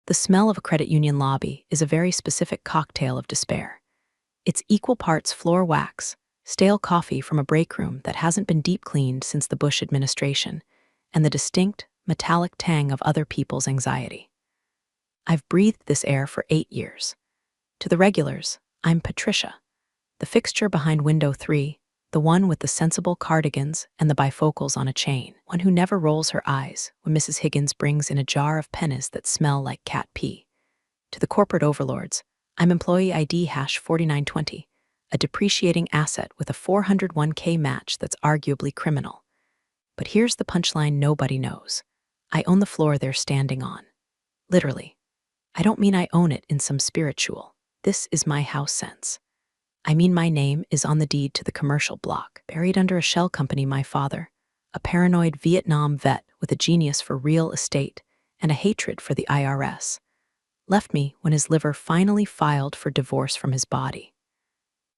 The smell of a credit union lobby is a very specific cocktail of despair. It's equal parts floor wax, stale coffee from a break room that hasn't been deep cleaned since the Bush administration, and the distinct, metallic tang of other people's anxiety. I've breathed this air for 8 years. To the regulars, I'm Patricia, the fixture behind window 3, the one with the sensible cardigans and the bifocals on a chain, one who never rolls her eyes when Mrs. Higgins brings in a jar of pennies that smell like cat pee. To the corporate overlords, I'm employee ID #4920, a depreciating asset with a 401k match that's arguably criminal. But here's the punchline nobody knows. I own the floor they're standing on. Literally. I don't mean I own it in some spiritual, this is my house sense. I mean my name is on the deed to the commercial block, buried under a shell company my father, a paranoid Vietnam vet with a genius for real estate and a hatred for the IRS, left me when his liver finally filed for divorce from his body.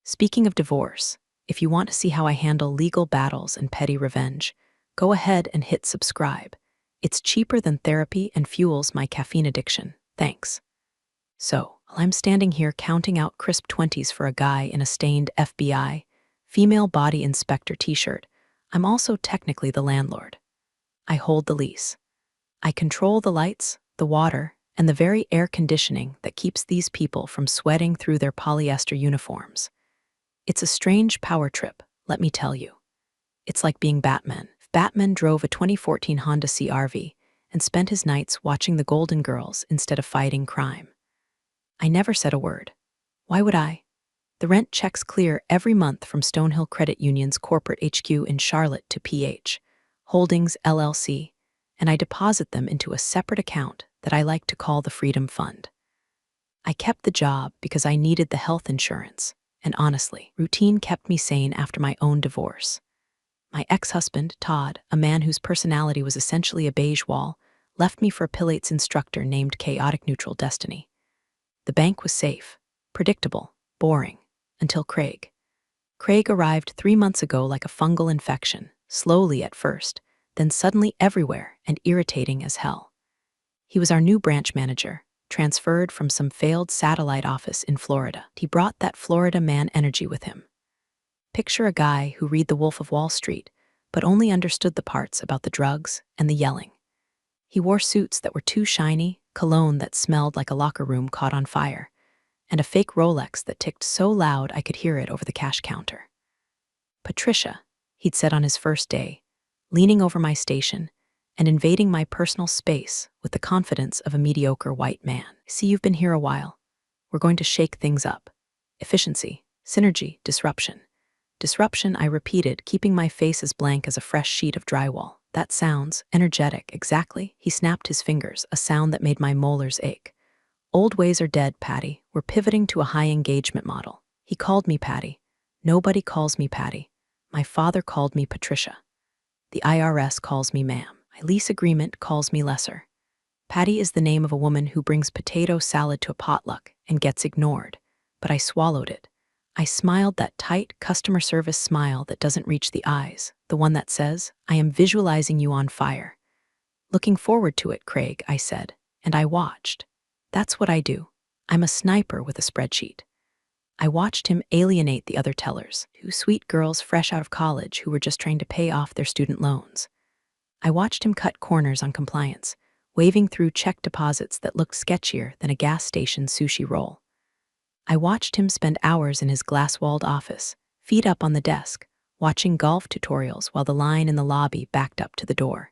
Speaking of divorce, if you want to see how I handle legal battles and petty revenge, go ahead and hit subscribe. It's cheaper than therapy and fuels my caffeine addiction. Thanks. So, while I'm standing here counting out crisp 20s for a guy in a stained FBI, female body inspector t-shirt, I'm also technically the landlord. I hold the lease. I control the lights, the water, and the very air conditioning that keeps these people from sweating through their polyester uniforms. It's a strange power trip, let me tell you. It's like being Batman. If Batman drove a 2014 Honda CR-V and spent his nights watching the Golden Girls instead of fighting crime. I never said a word. Why would I? The rent checks clear every month from Stonehill Credit Union's corporate HQ in Charlotte to PH, Holdings LLC, and I deposit them into a separate account that I like to call the Freedom Fund. I kept the job because I needed the health insurance, and honestly, routine kept me sane after my own divorce. My ex-husband, Todd, a man whose personality was essentially a beige wall, left me for a Pilates instructor named Chaotic Neutral Destiny. The bank was safe, predictable, boring, until Craig. Craig arrived 3 months ago like a fungal infection, slowly at first, then suddenly everywhere and irritating as hell. He was our new branch manager, transferred from some failed satellite office in Florida. He brought that Florida man energy with him. Picture a guy who read The Wolf of Wall Street, but only understood the parts about the drugs and the yelling. He wore suits that were too shiny, cologne that smelled like a locker room caught on fire, and a fake Rolex that ticked so loud I could hear it over the cash counter. Patricia, he'd said on his first day, leaning over my station and invading my personal space with the confidence of a mediocre white man. See, you've been here a while. We're going to shake things up. Efficiency, synergy, disruption. Disruption, I repeated, keeping my face as blank as a fresh sheet of drywall. That sounds energetic, exactly. He snapped his fingers, a sound that made my molars ache. Old ways are dead, Patty. We're pivoting to a high engagement model. He called me Patty. Nobody calls me Patty. My father called me Patricia. The IRS calls me ma'am. My lease agreement calls me lesser. Patty is the name of a woman who brings potato salad to a potluck and gets ignored. But I swallowed it. I smiled that tight customer service smile that doesn't reach the eyes, the one that says, I am visualizing you on fire. Looking forward to it, Craig, I said, and I watched. That's what I do. I'm a sniper with a spreadsheet. I watched him alienate the other tellers, 2 sweet girls fresh out of college who were just trying to pay off their student loans. I watched him cut corners on compliance, waving through check deposits that looked sketchier than a gas station sushi roll. I watched him spend hours in his glass-walled office, feet up on the desk, watching golf tutorials while the line in the lobby backed up to the door.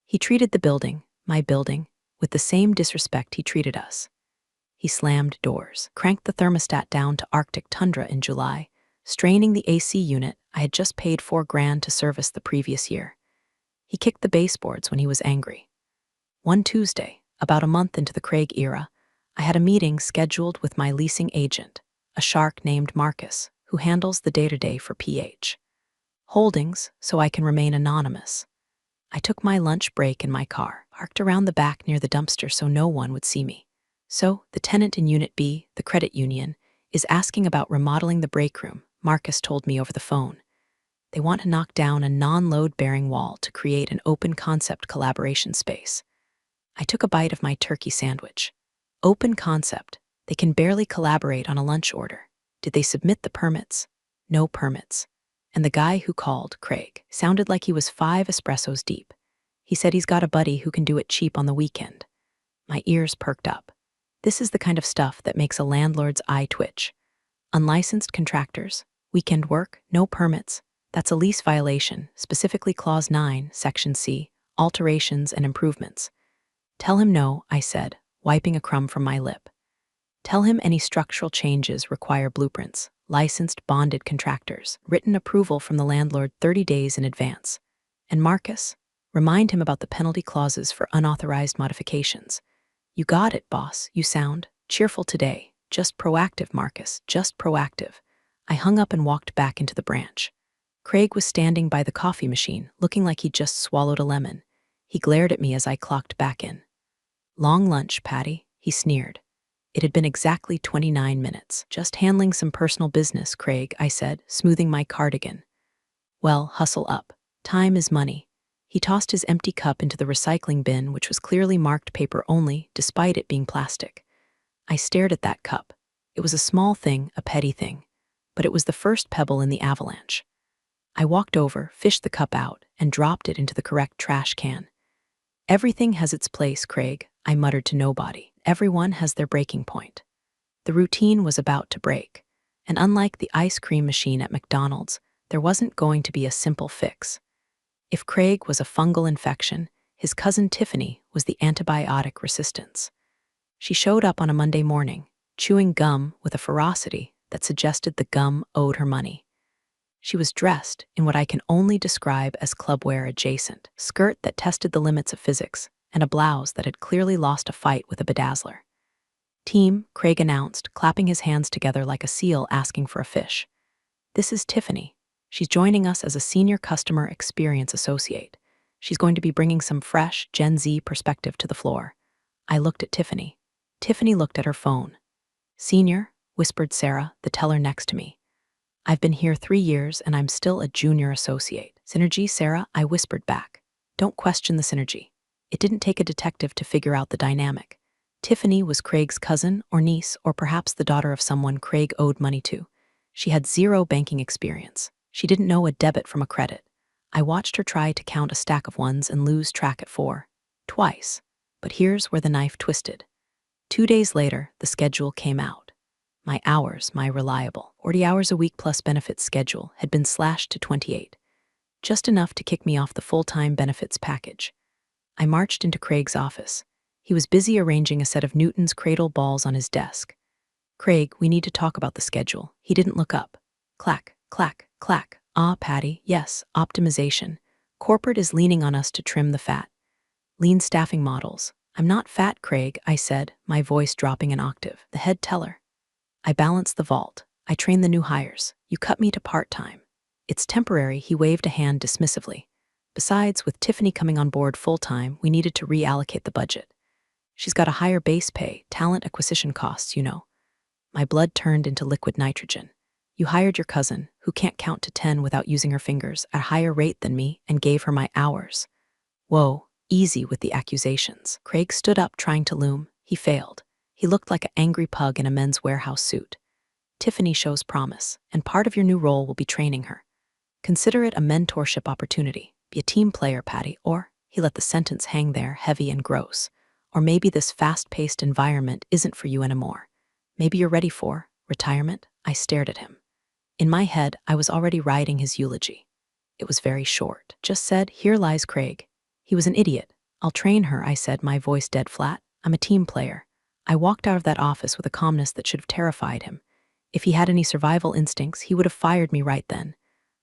He treated the building, my building, with the same disrespect he treated us. He slammed doors, cranked the thermostat down to Arctic tundra in July, straining the AC unit I had just paid $4,000 to service the previous year. He kicked the baseboards when he was angry. One Tuesday, about a month into the Craig era, I had a meeting scheduled with my leasing agent, a shark named Marcus, who handles the day-to-day for PH Holdings so I can remain anonymous. I took my lunch break in my car, parked around the back near the dumpster so no one would see me. So, the tenant in Unit B, the credit union, is asking about remodeling the break room, Marcus told me over the phone. They want to knock down a non-load-bearing wall to create an open-concept collaboration space. I took a bite of my turkey sandwich. Open concept. They can barely collaborate on a lunch order. Did they submit the permits? No permits. And the guy who called, Craig, sounded like he was 5 espressos deep. He said he's got a buddy who can do it cheap on the weekend. My ears perked up. This is the kind of stuff that makes a landlord's eye twitch. Unlicensed contractors, weekend work, no permits. That's a lease violation, specifically Clause 9, Section C, alterations and improvements. Tell him no, I said, wiping a crumb from my lip. Tell him any structural changes require blueprints, licensed bonded contractors, written approval from the landlord 30 days in advance. And Marcus, remind him about the penalty clauses for unauthorized modifications. You got it, boss. You sound cheerful today. Just proactive, Marcus, just proactive. I hung up and walked back into the branch. Craig was standing by the coffee machine, looking like he'd just swallowed a lemon. He glared at me as I clocked back in. Long lunch, Patty, he sneered. It had been exactly 29 minutes. Just handling some personal business, Craig, I said, smoothing my cardigan. Well, hustle up. Time is money. He tossed his empty cup into the recycling bin, which was clearly marked paper only, despite it being plastic. I stared at that cup. It was a small thing, a petty thing, but it was the first pebble in the avalanche. I walked over, fished the cup out, and dropped it into the correct trash can. Everything has its place, Craig, I muttered to nobody. Everyone has their breaking point. The routine was about to break, and unlike the ice cream machine at McDonald's, there wasn't going to be a simple fix. If Craig was a fungal infection, his cousin Tiffany was the antibiotic resistance. She showed up on a Monday morning, chewing gum with a ferocity that suggested the gum owed her money. She was dressed in what I can only describe as clubwear adjacent, skirt that tested the limits of physics, and a blouse that had clearly lost a fight with a bedazzler. Team, Craig announced, clapping his hands together like a seal asking for a fish. This is Tiffany. She's joining us as a senior customer experience associate. She's going to be bringing some fresh Gen Z perspective to the floor. I looked at Tiffany. Tiffany looked at her phone. Senior, whispered Sarah, the teller next to me. I've been here 3 years and I'm still a junior associate. Synergy, Sarah, I whispered back. Don't question the synergy. It didn't take a detective to figure out the dynamic. Tiffany was Craig's cousin or niece or perhaps the daughter of someone Craig owed money to. She had 0 banking experience. She didn't know a debit from a credit. I watched her try to count a stack of ones and lose track at 4. Twice. But here's where the knife twisted. 2 days later, the schedule came out. My hours, my reliable 40 hours a week plus benefits schedule, had been slashed to 28. Just enough to kick me off the full-time benefits package. I marched into Craig's office. He was busy arranging a set of Newton's cradle balls on his desk. Craig, we need to talk about the schedule. He didn't look up. Clack, clack, clack. Ah, Patty, yes, optimization. Corporate is leaning on us to trim the fat. Lean staffing models. I'm not fat, Craig, I said, my voice dropping an octave. The head teller. I balance the vault. I train the new hires. You cut me to part-time. It's temporary, he waved a hand dismissively. Besides, with Tiffany coming on board full-time, we needed to reallocate the budget. She's got a higher base pay, talent acquisition costs, you know. My blood turned into liquid nitrogen. You hired your cousin, who can't count to 10 without using her fingers, at a higher rate than me, and gave her my hours. Whoa, easy with the accusations. Craig stood up trying to loom. He failed. He looked like an angry pug in a Men's Warehouse suit. Tiffany shows promise, and part of your new role will be training her. Consider it a mentorship opportunity. Be a team player, Patty, or, he let the sentence hang there, heavy and gross. Or maybe this fast-paced environment isn't for you anymore. Maybe you're ready for retirement. I stared at him. In my head, I was already writing his eulogy. It was very short. Just said, here lies Craig. He was an idiot. I'll train her, I said, my voice dead flat. I'm a team player. I walked out of that office with a calmness that should have terrified him. If he had any survival instincts, he would have fired me right then.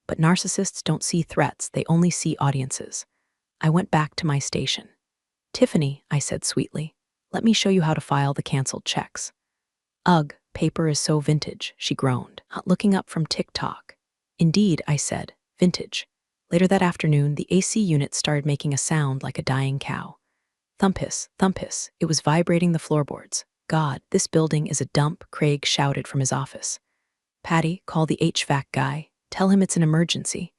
But narcissists don't see threats, they only see audiences. I went back to my station. Tiffany, I said sweetly, let me show you how to file the canceled checks. Ugh, paper is so vintage, she groaned, looking up from TikTok. Indeed, I said, vintage. Later that afternoon, the AC unit started making a sound like a dying cow. Thump hiss, it was vibrating the floorboards. God, this building is a dump, Craig shouted from his office. Patty, call the HVAC guy. Tell him it's an emergency.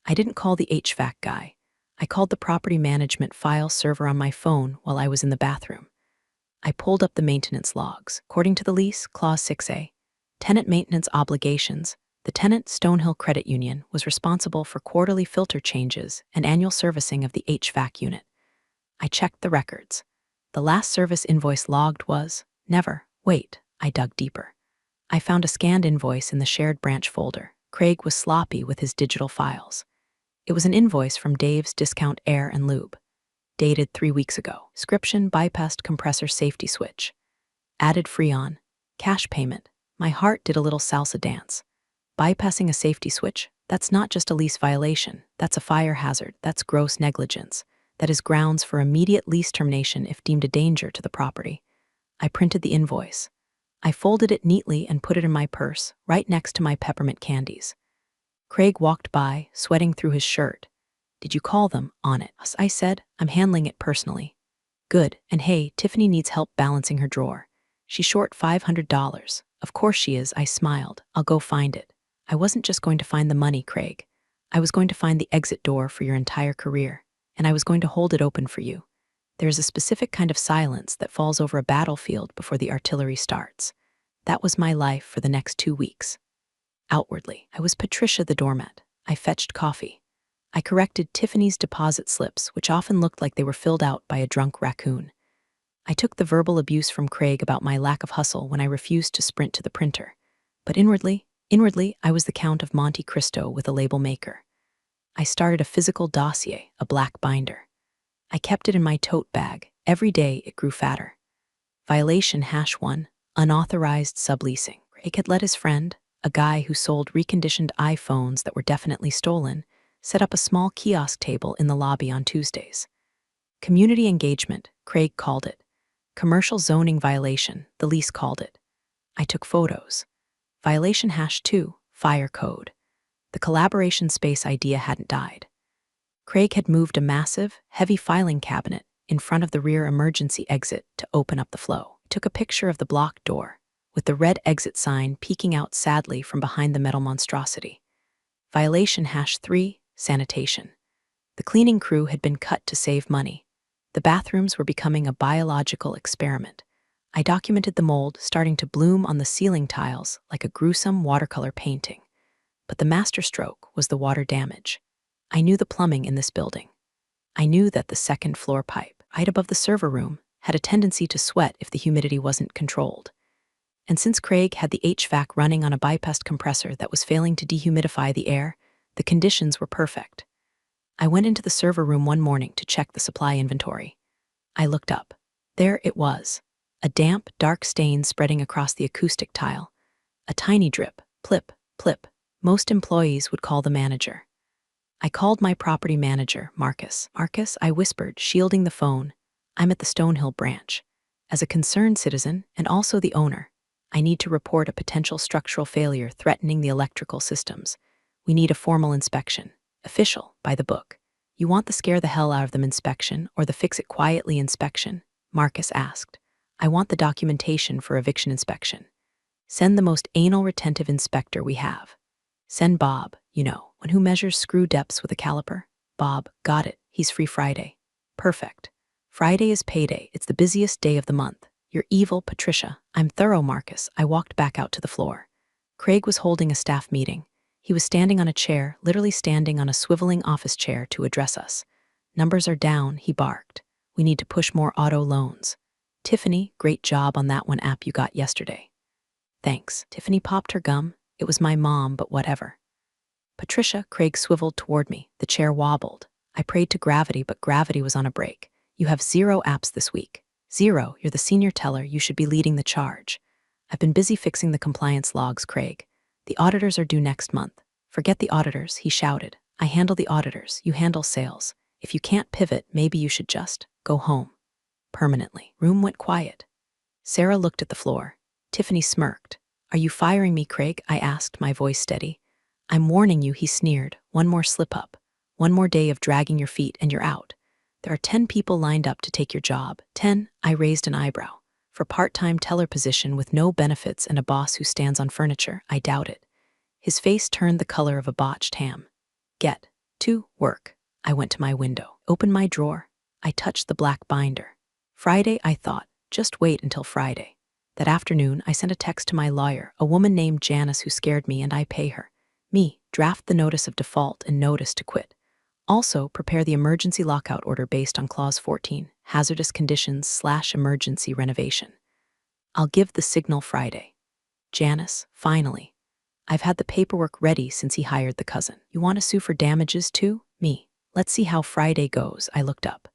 I didn't call the HVAC guy. I called the property management file server on my phone while I was in the bathroom. I pulled up the maintenance logs. According to the lease, Clause 6A, tenant maintenance obligations, the tenant, Stonehill Credit Union, was responsible for quarterly filter changes and annual servicing of the HVAC unit. I checked the records. The last service invoice logged was, never. Wait, I dug deeper. I found a scanned invoice in the shared branch folder. Craig was sloppy with his digital files. It was an invoice from Dave's Discount Air and Lube. Dated 3 weeks ago. Description: bypassed compressor safety switch. Added Freon. Cash payment. My heart did a little salsa dance. Bypassing a safety switch? That's not just a lease violation. That's a fire hazard. That's gross negligence. That is grounds for immediate lease termination if deemed a danger to the property. I printed the invoice. I folded it neatly and put it in my purse, right next to my peppermint candies. Craig walked by, sweating through his shirt. Did you call them? On it. I said, I'm handling it personally. Good, and hey, Tiffany needs help balancing her drawer. She's short $500. Of course she is, I smiled. I'll go find it. I wasn't just going to find the money, Craig. I was going to find the exit door for your entire career, and I was going to hold it open for you. There's a specific kind of silence that falls over a battlefield before the artillery starts. That was my life for the next 2 weeks. Outwardly, I was Patricia the doormat. I fetched coffee. I corrected Tiffany's deposit slips, which often looked like they were filled out by a drunk raccoon. I took the verbal abuse from Craig about my lack of hustle when I refused to sprint to the printer. But inwardly, I was the Count of Monte Cristo with a label maker. I started a physical dossier, a black binder. I kept it in my tote bag. Every day it grew fatter. Violation #1, unauthorized subleasing. Craig had let his friend, a guy who sold reconditioned iPhones that were definitely stolen, set up a small kiosk table in the lobby on Tuesdays. Community engagement, Craig called it. Commercial zoning violation, the lease called it. I took photos. Violation #2, fire code. The collaboration space idea hadn't died. Craig had moved a massive, heavy filing cabinet in front of the rear emergency exit to open up the flow. I took a picture of the blocked door, with the red exit sign peeking out sadly from behind the metal monstrosity. Violation #3, sanitation. The cleaning crew had been cut to save money. The bathrooms were becoming a biological experiment. I documented the mold starting to bloom on the ceiling tiles like a gruesome watercolor painting. But the masterstroke was the water damage. I knew the plumbing in this building. I knew that the second floor pipe, right above the server room, had a tendency to sweat if the humidity wasn't controlled. And since Craig had the HVAC running on a bypassed compressor that was failing to dehumidify the air, the conditions were perfect. I went into the server room one morning to check the supply inventory. I looked up. There it was. A damp, dark stain spreading across the acoustic tile. A tiny drip, plip, plip. Most employees would call the manager. I called my property manager, Marcus. Marcus, I whispered, shielding the phone. I'm at the Stonehill branch. As a concerned citizen, and also the owner, I need to report a potential structural failure threatening the electrical systems. We need a formal inspection. Official, by the book. You want the scare the hell out of them inspection or the fix it quietly inspection? Marcus asked. I want the documentation for eviction inspection. Send the most anal retentive inspector we have. Send Bob, one who measures screw depths with a caliper. Bob, got it. He's free Friday. Perfect. Friday is payday. It's the busiest day of the month. You're evil, Patricia. I'm thorough, Marcus. I walked back out to the floor. Craig was holding a staff meeting. He was standing on a chair, literally standing on a swiveling office chair to address us. Numbers are down, he barked. We need to push more auto loans. Tiffany, great job on that one app you got yesterday. Thanks. Tiffany popped her gum. It was my mom, but whatever. Patricia, Craig swiveled toward me. The chair wobbled. I prayed to gravity, but gravity was on a break. You have 0 apps this week. 0, you're the senior teller, you should be leading the charge. I've been busy fixing the compliance logs, Craig. The auditors are due next month. Forget the auditors, he shouted. I handle the auditors, you handle sales. If you can't pivot, maybe you should just go home. Permanently. Room went quiet. Sarah looked at the floor. Tiffany smirked. Are you firing me, Craig? I asked, my voice steady. I'm warning you, he sneered. One more slip-up. One more day of dragging your feet and you're out. There are 10 people lined up to take your job. 10, I raised an eyebrow. For part-time teller position with no benefits and a boss who stands on furniture, I doubt it. His face turned the color of a botched ham. Get to work. I went to my window, opened my drawer. I touched the black binder. Friday, I thought. Just wait until Friday. That afternoon, I sent a text to my lawyer, a woman named Janice who scared me, and I pay her. Me, draft the notice of default and notice to quit. Also, prepare the emergency lockout order based on Clause 14, hazardous conditions/emergency renovation. I'll give the signal Friday. Janice, finally. I've had the paperwork ready since he hired the cousin. You want to sue for damages too? Me. Let's see how Friday goes. I looked up.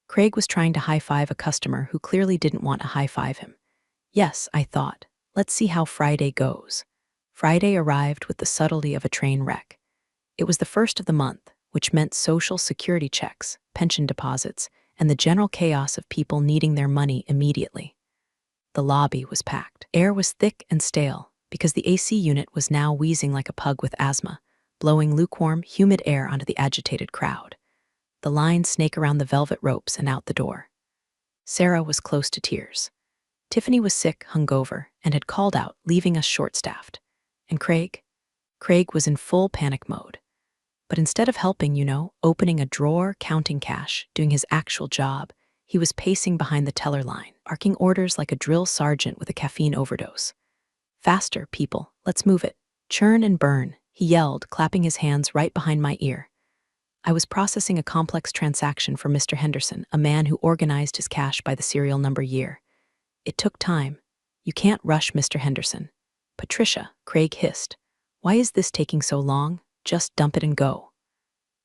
Craig was trying to high-five a customer who clearly didn't want to high-five him. Yes, I thought. Let's see how Friday goes. Friday arrived with the subtlety of a train wreck. It was the first of the month, which meant social security checks, pension deposits, and the general chaos of people needing their money immediately. The lobby was packed. Air was thick and stale, because the AC unit was now wheezing like a pug with asthma, blowing lukewarm, humid air onto the agitated crowd. The lines snake around the velvet ropes and out the door. Sarah was close to tears. Tiffany was sick, hungover, and had called out, leaving us short-staffed. And Craig? Craig was in full panic mode. But instead of helping, opening a drawer, counting cash, doing his actual job, he was pacing behind the teller line, barking orders like a drill sergeant with a caffeine overdose. Faster, people, let's move it. Churn and burn, he yelled, clapping his hands right behind my ear. I was processing a complex transaction for Mr. Henderson, a man who organized his cash by the serial number year. It took time. You can't rush Mr. Henderson. Patricia, Craig hissed. Why is this taking so long? Just dump it and go.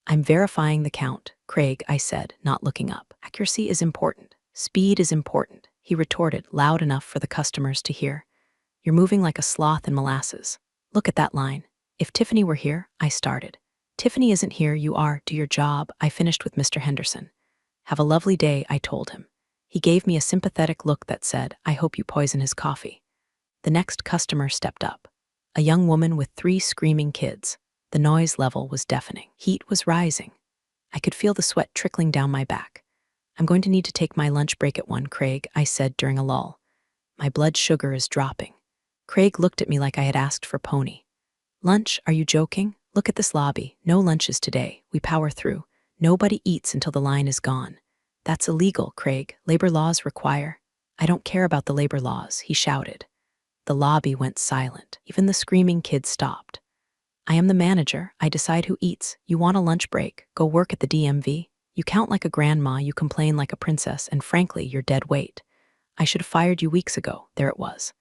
I'm verifying the count, Craig, I said, not looking up. Accuracy is important. Speed is important, he retorted, loud enough for the customers to hear. You're moving like a sloth in molasses. Look at that line. If Tiffany were here, I started. Tiffany isn't here, you are. Do your job, I finished with Mr. Henderson. Have a lovely day, I told him. He gave me a sympathetic look that said, I hope you poison his coffee. The next customer stepped up. A young woman with 3 screaming kids. The noise level was deafening. Heat was rising. I could feel the sweat trickling down my back. I'm going to need to take my lunch break at 1, Craig, I said during a lull. My blood sugar is dropping. Craig looked at me like I had asked for pony. Lunch? Are you joking? Look at this lobby. No lunches today. We power through. Nobody eats until the line is gone. That's illegal, Craig. Labor laws require. I don't care about the labor laws, he shouted. The lobby went silent. Even the screaming kids stopped. I am the manager. I decide who eats. You want a lunch break? Go work at the DMV. You count like a grandma, you complain like a princess, and frankly, you're dead weight. I should have fired you weeks ago. There it was.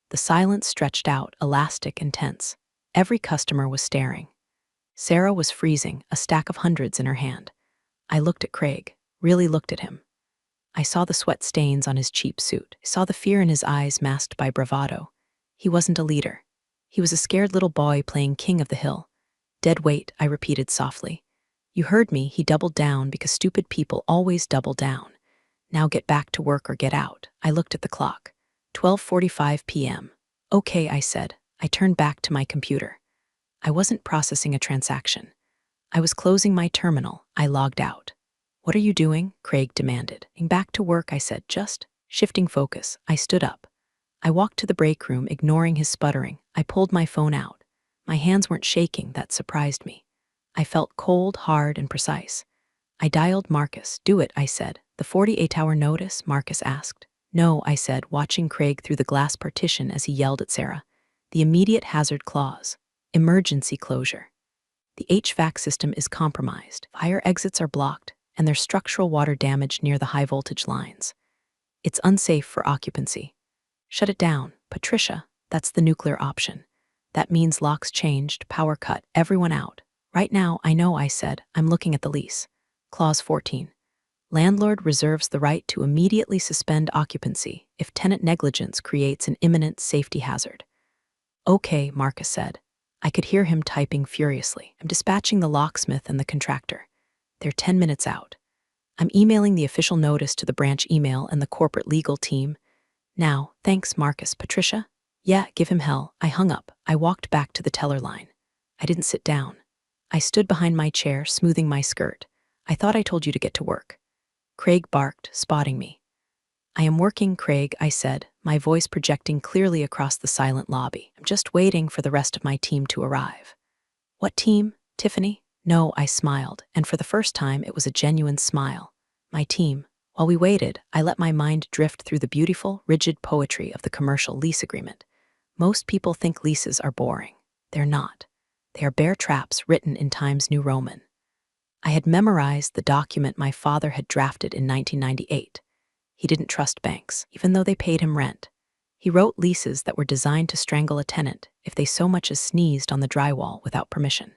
The silence stretched out, elastic and tense. Every customer was staring. Sarah was freezing, a stack of hundreds in her hand. I looked at Craig, really looked at him. I saw the sweat stains on his cheap suit. I saw the fear in his eyes masked by bravado. He wasn't a leader. He was a scared little boy playing king of the hill. Dead weight, I repeated softly. You heard me, he doubled down because stupid people always double down. Now get back to work or get out. I looked at the clock. 12:45 p.m. Okay, I said. I turned back to my computer. I wasn't processing a transaction. I was closing my terminal. I logged out. What are you doing? Craig demanded. Back to work, I said, just shifting focus. I stood up. I walked to the break room, ignoring his sputtering. I pulled my phone out. My hands weren't shaking, that surprised me. I felt cold, hard, and precise. I dialed Marcus. Do it, I said. The 48-hour notice? Marcus asked. No, I said, watching Craig through the glass partition as he yelled at Sarah. The immediate hazard clause. Emergency closure. The HVAC system is compromised. Fire exits are blocked, and there's structural water damage near the high-voltage lines. It's unsafe for occupancy. Shut it down. Patricia, that's the nuclear option. That means locks changed, power cut, everyone out. Right now, I know, I said. I'm looking at the lease. Clause 14. Landlord reserves the right to immediately suspend occupancy if tenant negligence creates an imminent safety hazard. Okay, Marcus said. I could hear him typing furiously. I'm dispatching the locksmith and the contractor. They're 10 minutes out. I'm emailing the official notice to the branch email and the corporate legal team. Now, thanks, Marcus. Patricia? Yeah, give him hell. I hung up. I walked back to the teller line. I didn't sit down. I stood behind my chair, smoothing my skirt. I thought I told you to get to work. Craig barked, spotting me. I am working, Craig, I said, my voice projecting clearly across the silent lobby. I'm just waiting for the rest of my team to arrive. What team? Tiffany? No, I smiled, and for the first time it was a genuine smile. My team. While we waited, I let my mind drift through the beautiful, rigid poetry of the commercial lease agreement. Most people think leases are boring. They're not. They are bear traps written in Times New Roman. I had memorized the document my father had drafted in 1998. He didn't trust banks, even though they paid him rent. He wrote leases that were designed to strangle a tenant if they so much as sneezed on the drywall without permission.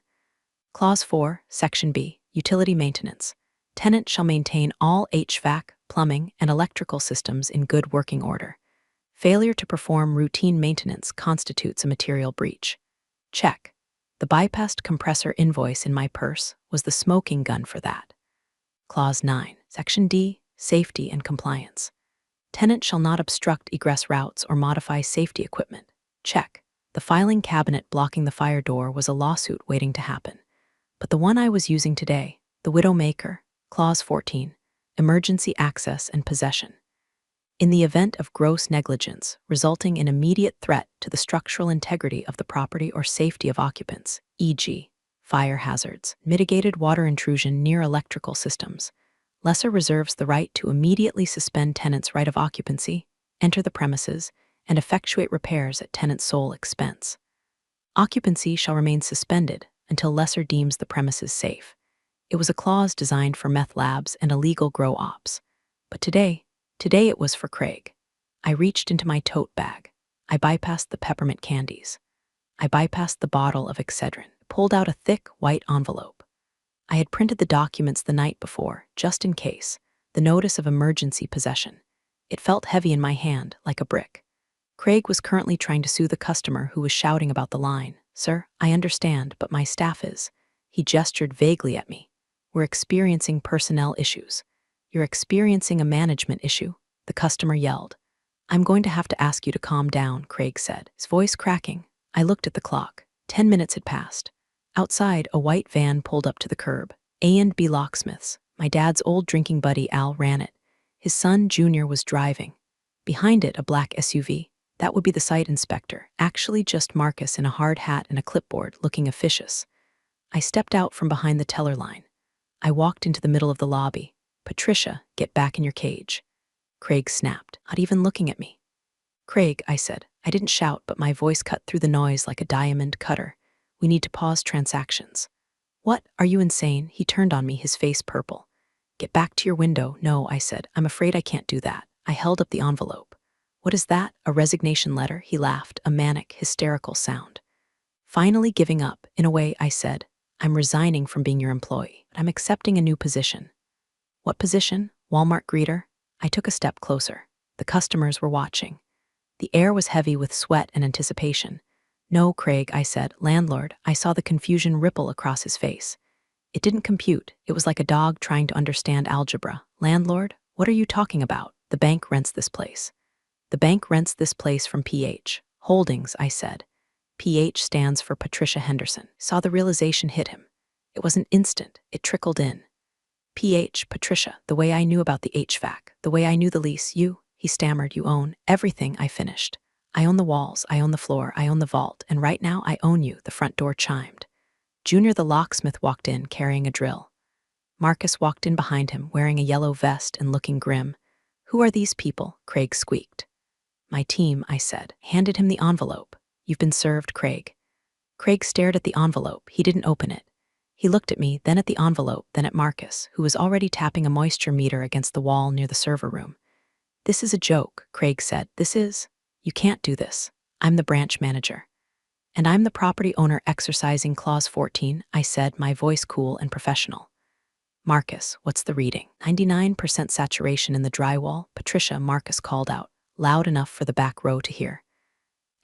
Clause 4, Section B, Utility Maintenance. Tenant shall maintain all HVAC, plumbing, and electrical systems in good working order. Failure to perform routine maintenance constitutes a material breach. Check. The bypassed compressor invoice in my purse was the smoking gun for that. Clause 9, Section D, Safety and Compliance. Tenant shall not obstruct egress routes or modify safety equipment. Check. The filing cabinet blocking the fire door was a lawsuit waiting to happen. But the one I was using today, the Widowmaker, Clause 14, Emergency Access and Possession. In the event of gross negligence resulting in immediate threat to the structural integrity of the property or safety of occupants, e.g., fire hazards, mitigated water intrusion near electrical systems, lessor reserves the right to immediately suspend tenant's right of occupancy, enter the premises, and effectuate repairs at tenant's sole expense. Occupancy shall remain suspended until lessor deems the premises safe. It was a clause designed for meth labs and illegal grow ops. But today it was for Craig. I reached into my tote bag. I bypassed the peppermint candies. I bypassed the bottle of Excedrin, pulled out a thick, white envelope. I had printed the documents the night before, just in case, the notice of emergency possession. It felt heavy in my hand, like a brick. Craig was currently trying to sue the customer who was shouting about the line. Sir, I understand, but my staff is. He gestured vaguely at me. We're experiencing personnel issues. You're experiencing a management issue, the customer yelled. I'm going to have to ask you to calm down, Craig said, his voice cracking. I looked at the clock. 10 minutes had passed. Outside, a white van pulled up to the curb. A&B Locksmiths. My dad's old drinking buddy Al ran it. His son, Junior, was driving. Behind it, a black SUV. That would be the site inspector, actually just Marcus in a hard hat and a clipboard, looking officious. I stepped out from behind the teller line. I walked into the middle of the lobby. Patricia, get back in your cage. Craig snapped, not even looking at me. Craig, I said. I didn't shout, but my voice cut through the noise like a diamond cutter. We need to pause transactions. What? Are you insane? He turned on me, his face purple. Get back to your window. No, I said. I'm afraid I can't do that. I held up the envelope. What is that? A resignation letter? He laughed, a manic, hysterical sound. Finally giving up, in a way, I said. I'm resigning from being your employee, but I'm accepting a new position. What position? Walmart greeter? I took a step closer. The customers were watching. The air was heavy with sweat and anticipation. No, Craig, I said. Landlord. I saw the confusion ripple across his face. It didn't compute. It was like a dog trying to understand algebra. Landlord? What are you talking about? The bank rents this place. The bank rents this place from PH. Holdings, I said. PH stands for Patricia Henderson. Saw the realization hit him. It was an instant. It trickled in. PH, Patricia, the way I knew about the HVAC, the way I knew the lease. You, he stammered, you own everything. I finished. I own the walls, I own the floor, I own the vault, and right now I own you. The front door chimed. Junior the locksmith walked in, carrying a drill. Marcus walked in behind him, wearing a yellow vest and looking grim. Who are these people? Craig squeaked. My team, I said, handed him the envelope. You've been served, Craig. Craig stared at the envelope. He didn't open it. He looked at me, then at the envelope, then at Marcus, who was already tapping a moisture meter against the wall near the server room. This is a joke, Craig said. This is... You can't do this. I'm the branch manager. And I'm the property owner exercising Clause 14, I said, my voice cool and professional. Marcus, what's the reading? 99% saturation in the drywall, Patricia, Marcus called out, loud enough for the back row to hear.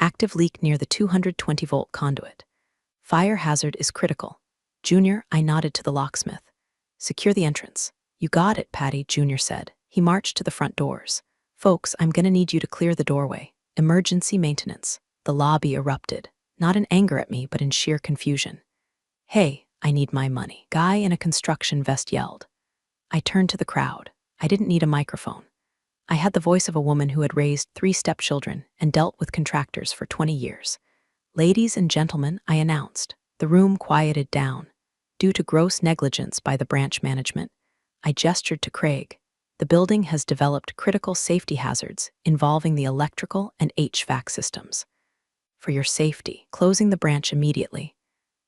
Active leak near the 220-volt conduit. Fire hazard is critical. Junior, I nodded to the locksmith. Secure the entrance. You got it, Patty, Junior said. He marched to the front doors. Folks, I'm gonna need you to clear the doorway. Emergency maintenance. The lobby erupted, not in anger at me, but in sheer confusion. Hey, I need my money. Guy in a construction vest yelled. I turned to the crowd. I didn't need a microphone. I had the voice of a woman who had raised 3 stepchildren and dealt with contractors for 20 years. Ladies and gentlemen, I announced. The room quieted down. due to gross negligence by the branch management. I gestured to Craig. The building has developed critical safety hazards involving the electrical and HVAC systems. For your safety, closing the branch immediately.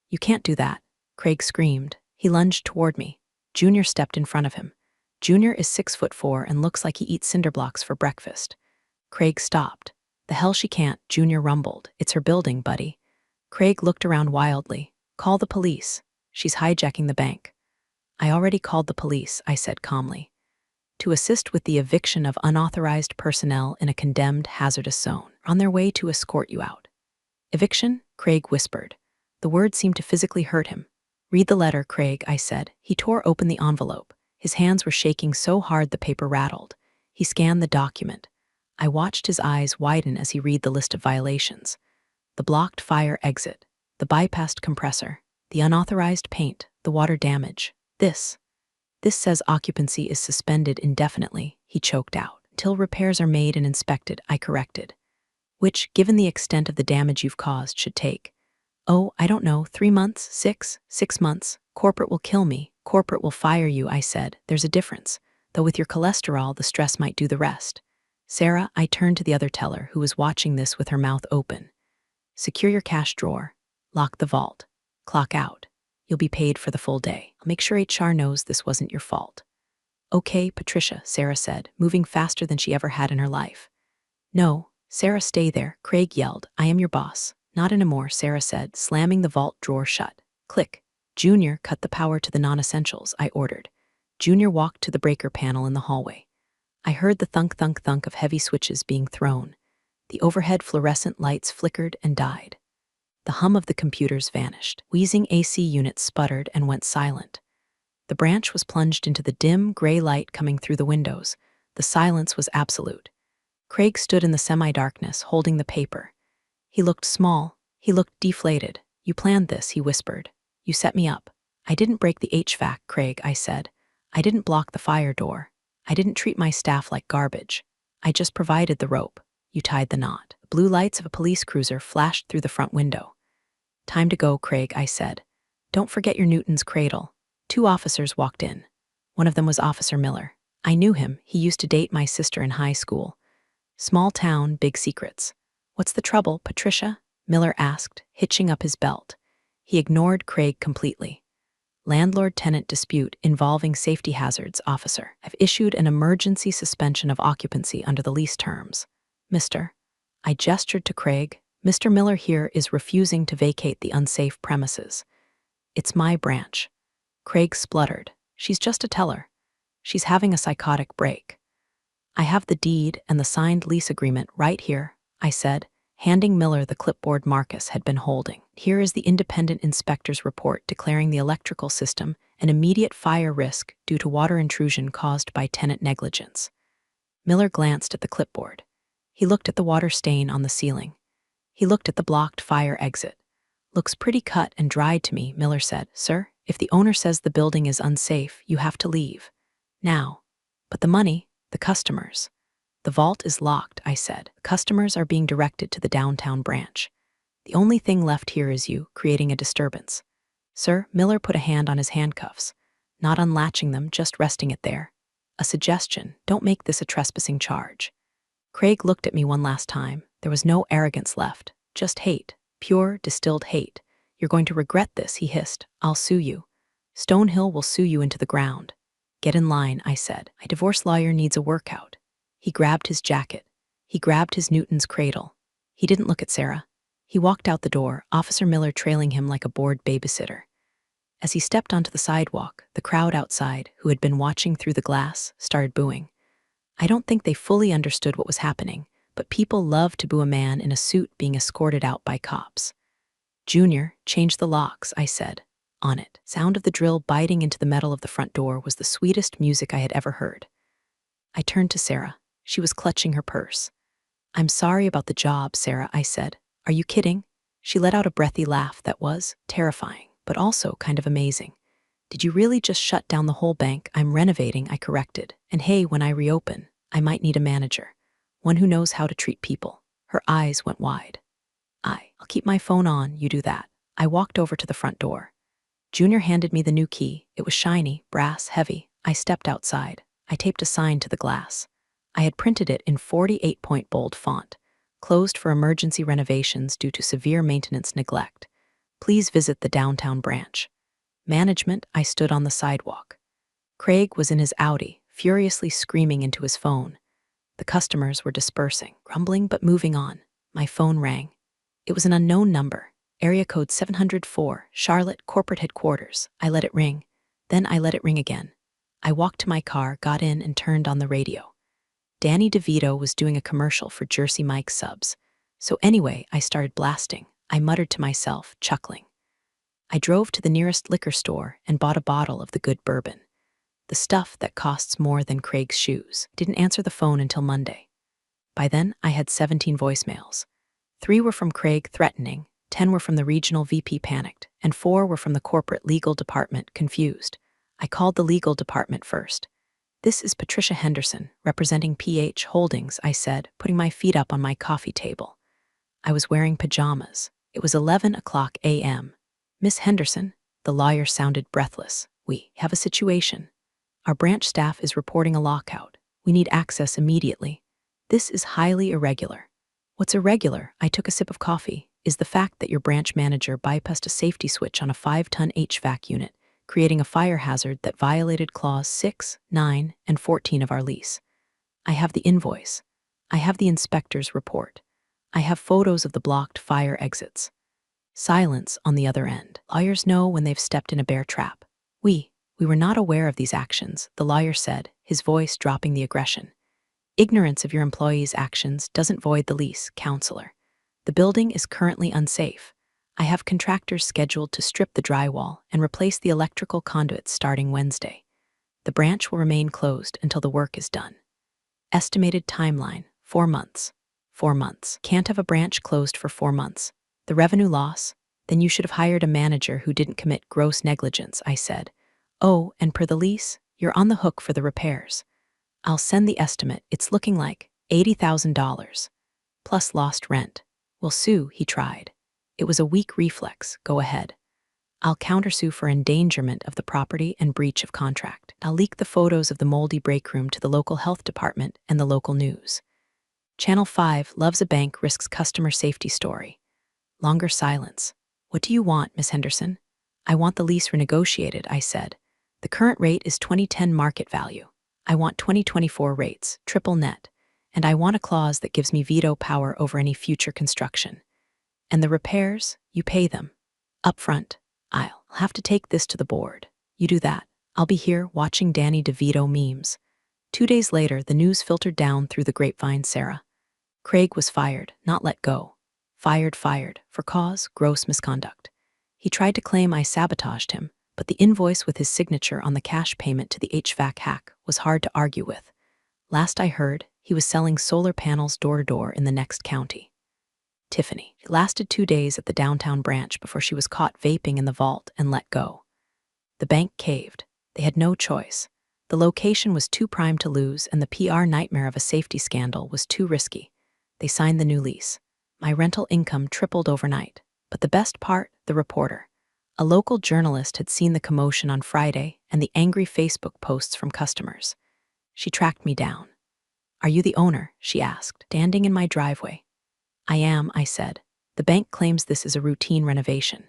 You can't do that, Craig screamed. He lunged toward me. Junior stepped in front of him. Junior is 6'4" and looks like he eats cinder blocks for breakfast. Craig stopped. The hell she can't, Junior rumbled. It's her building, buddy. Craig looked around wildly. Call the police. She's hijacking the bank. I already called the police, I said calmly. To assist with the eviction of unauthorized personnel in a condemned hazardous zone, on their way to escort you out. Eviction? Craig whispered. The word seemed to physically hurt him. Read the letter, Craig, I said. He tore open the envelope. His hands were shaking so hard the paper rattled. He scanned the document. I watched his eyes widen as he read the list of violations. The blocked fire exit, the bypassed compressor, the unauthorized paint, the water damage. This says occupancy is suspended indefinitely, he choked out. Until repairs are made and inspected, I corrected. Which, given the extent of the damage you've caused, should take. Oh, I don't know, 3 months, 6 months. Corporate will kill me. Corporate will fire you, I said. There's a difference. Though with your cholesterol, the stress might do the rest. Sarah, I turned to the other teller, who was watching this with her mouth open. Secure your cash drawer. Lock the vault. Clock out. You'll be paid for the full day. I'll make sure HR knows this wasn't your fault. Okay, Patricia, Sarah said, moving faster than she ever had in her life. No, Sarah, stay there, Craig yelled. I am your boss. Not anymore, Sarah said, slamming the vault drawer shut. Click. Junior, cut the power to the non-essentials, I ordered. Junior walked to the breaker panel in the hallway. I heard the thunk, thunk, thunk of heavy switches being thrown. The overhead fluorescent lights flickered and died. The hum of the computers vanished. Wheezing AC units sputtered and went silent. The branch was plunged into the dim, gray light coming through the windows. The silence was absolute. Craig stood in the semi-darkness, holding the paper. He looked small. He looked deflated. You planned this, he whispered. You set me up. I didn't break the HVAC, Craig, I said. I didn't block the fire door. I didn't treat my staff like garbage. I just provided the rope. You tied the knot. The blue lights of a police cruiser flashed through the front window. Time to go, Craig, I said. Don't forget your Newton's cradle. 2 officers walked in. One of them was Officer Miller. I knew him. He used to date my sister in high school. Small town, big secrets. What's the trouble, Patricia? Miller asked, hitching up his belt. He ignored Craig completely. Landlord-tenant dispute involving safety hazards, officer. I've issued an emergency suspension of occupancy under the lease terms. Mr. I gestured to Craig. Mr. Miller here is refusing to vacate the unsafe premises. It's my branch. Craig spluttered. She's just a teller. She's having a psychotic break. I have the deed and the signed lease agreement right here, I said, handing Miller the clipboard Marcus had been holding. Here is the independent inspector's report declaring the electrical system an immediate fire risk due to water intrusion caused by tenant negligence. Miller glanced at the clipboard. He looked at the water stain on the ceiling. He looked at the blocked fire exit. Looks pretty cut and dried to me, Miller said. Sir, if the owner says the building is unsafe, you have to leave. Now. But the money, the customers. The vault is locked, I said. Customers are being directed to the downtown branch. The only thing left here is you, creating a disturbance. Sir, Miller put a hand on his handcuffs, not unlatching them, just resting it there. A suggestion, don't make this a trespassing charge. Craig looked at me one last time. There was no arrogance left, just hate, pure, distilled hate. You're going to regret this, he hissed. I'll sue you. Stonehill will sue you into the ground. Get in line, I said. A divorce lawyer needs a workout. He grabbed his jacket. He grabbed his Newton's cradle. He didn't look at Sarah. He walked out the door, Officer Miller trailing him like a bored babysitter. As he stepped onto the sidewalk, the crowd outside, who had been watching through the glass, started booing. I don't think they fully understood what was happening, but people love to boo a man in a suit being escorted out by cops. Junior, change the locks, I said. On it. Sound of the drill biting into the metal of the front door was the sweetest music I had ever heard. I turned to Sarah. She was clutching her purse. I'm sorry about the job, Sarah, I said. Are you kidding? She let out a breathy laugh that was terrifying, but also kind of amazing. Did you really just shut down the whole bank? I'm renovating, I corrected. And hey, when I reopen, I might need a manager. One who knows how to treat people. Her eyes went wide. I'll keep my phone on, you do that. I walked over to the front door. Junior handed me the new key. It was shiny, brass, heavy. I stepped outside. I taped a sign to the glass. I had printed it in 48-point bold font. Closed for emergency renovations due to severe maintenance neglect. Please visit the downtown branch. Management, I stood on the sidewalk. Craig was in his Audi, furiously screaming into his phone. The customers were dispersing, grumbling but moving on. My phone rang. It was an unknown number. Area code 704, Charlotte, corporate headquarters. I let it ring. Then I let it ring again. I walked to my car, got in, and turned on the radio. Danny DeVito was doing a commercial for Jersey Mike's subs. So anyway, I started blasting. I muttered to myself, chuckling. I drove to the nearest liquor store and bought a bottle of the good bourbon. The stuff that costs more than Craig's shoes. Didn't answer the phone until Monday. By then, I had 17 voicemails. 3 were from Craig threatening, 10 were from the regional VP panicked, and 4 were from the corporate legal department confused. I called the legal department first. This is Patricia Henderson, representing PH Holdings, I said, putting my feet up on my coffee table. I was wearing pajamas. It was 11:00 a.m. Miss Henderson, the lawyer sounded breathless. We have a situation. Our branch staff is reporting a lockout. We need access immediately. This is highly irregular. What's irregular, I took a sip of coffee, is the fact that your branch manager bypassed a safety switch on a 5-ton HVAC unit, creating a fire hazard that violated Clause 6, 9, and 14 of our lease. I have the invoice. I have the inspector's report. I have photos of the blocked fire exits. Silence on the other end. Lawyers know when they've stepped in a bear trap. We were not aware of these actions, the lawyer said, his voice dropping the aggression. Ignorance of your employees' actions doesn't void the lease, counselor. The building is currently unsafe. I have contractors scheduled to strip the drywall and replace the electrical conduits starting Wednesday. The branch will remain closed until the work is done. Estimated timeline, 4 months. 4 months. Can't have a branch closed for 4 months. The revenue loss? Then you should have hired a manager who didn't commit gross negligence, I said. Oh, and per the lease, you're on the hook for the repairs. I'll send the estimate. It's looking like $80,000. Plus lost rent. We'll sue, he tried. It was a weak reflex. Go ahead. I'll countersue for endangerment of the property and breach of contract. I'll leak the photos of the moldy break room to the local health department and the local news. Channel 5 loves a bank risks customer safety story. Longer silence. What do you want, Miss Henderson? I want the lease renegotiated, I said. The current rate is 2010 market value. I want 2024 rates, triple net. And I want a clause that gives me veto power over any future construction. And the repairs, you pay them. Up front. I'll have to take this to the board. You do that. I'll be here watching Danny DeVito memes. 2 days later, the news filtered down through the grapevine, Sarah. Craig was fired, not let go. Fired, for cause, gross misconduct. He tried to claim I sabotaged him, but the invoice with his signature on the cash payment to the HVAC hack was hard to argue with. Last I heard, he was selling solar panels door-to-door in the next county. Tiffany. It lasted 2 days at the downtown branch before she was caught vaping in the vault and let go. The bank caved. They had no choice. The location was too prime to lose, and the PR nightmare of a safety scandal was too risky. They signed the new lease. My rental income tripled overnight. But the best part, the reporter. A local journalist had seen the commotion on Friday and the angry Facebook posts from customers. She tracked me down. Are you the owner? She asked, standing in my driveway. I am, I said. The bank claims this is a routine renovation.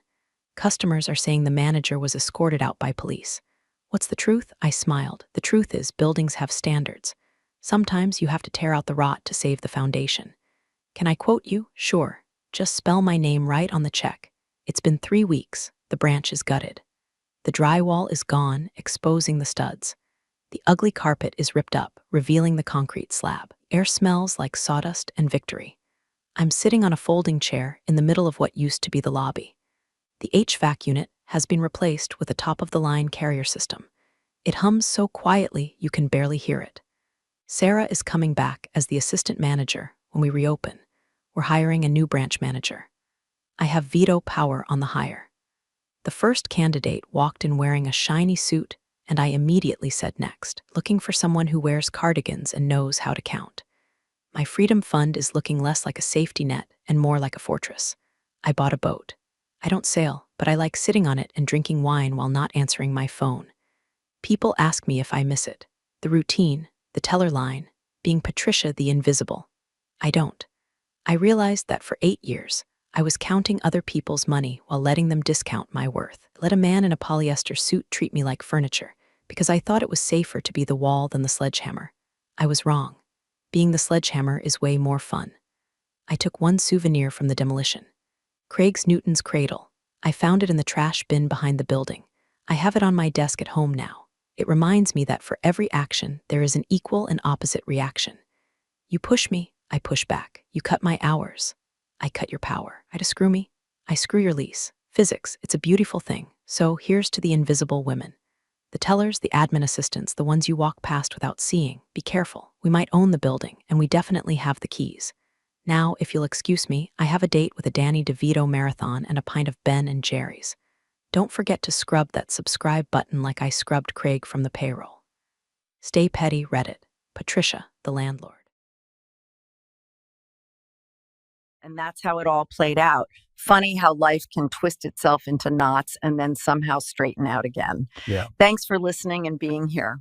Customers are saying the manager was escorted out by police. What's the truth? I smiled. The truth is, buildings have standards. Sometimes you have to tear out the rot to save the foundation. Can I quote you? Sure. Just spell my name right on the check. It's been 3 weeks. The branch is gutted. The drywall is gone, exposing the studs. The ugly carpet is ripped up, revealing the concrete slab. Air smells like sawdust and victory. I'm sitting on a folding chair in the middle of what used to be the lobby. The HVAC unit has been replaced with a top-of-the-line carrier system. It hums so quietly you can barely hear it. Sarah is coming back as the assistant manager when we reopen. We're hiring a new branch manager. I have veto power on the hire. The first candidate walked in wearing a shiny suit, and I immediately said next, looking for someone who wears cardigans and knows how to count. My freedom fund is looking less like a safety net and more like a fortress. I bought a boat. I don't sail, but I like sitting on it and drinking wine while not answering my phone. People ask me if I miss it. The routine, the teller line, being Patricia the invisible. I don't. I realized that for 8 years, I was counting other people's money while letting them discount my worth. Let a man in a polyester suit treat me like furniture, because I thought it was safer to be the wall than the sledgehammer. I was wrong. Being the sledgehammer is way more fun. I took one souvenir from the demolition. Craig's Newton's cradle. I found it in the trash bin behind the building. I have it on my desk at home now. It reminds me that for every action, there is an equal and opposite reaction. You push me, I push back. You cut my hours, I cut your power. To screw me, I screw your lease. Physics, it's a beautiful thing. So here's to the invisible women. The tellers, the admin assistants, the ones you walk past without seeing. Be careful. We might own the building, and we definitely have the keys. Now, if you'll excuse me, I have a date with a Danny DeVito marathon and a pint of Ben and Jerry's. Don't forget to scrub that subscribe button like I scrubbed Craig from the payroll. Stay petty, Reddit. Patricia, the landlord. And that's how it all played out. Funny how life can twist itself into knots and then somehow straighten out again. Yeah. Thanks for listening and being here.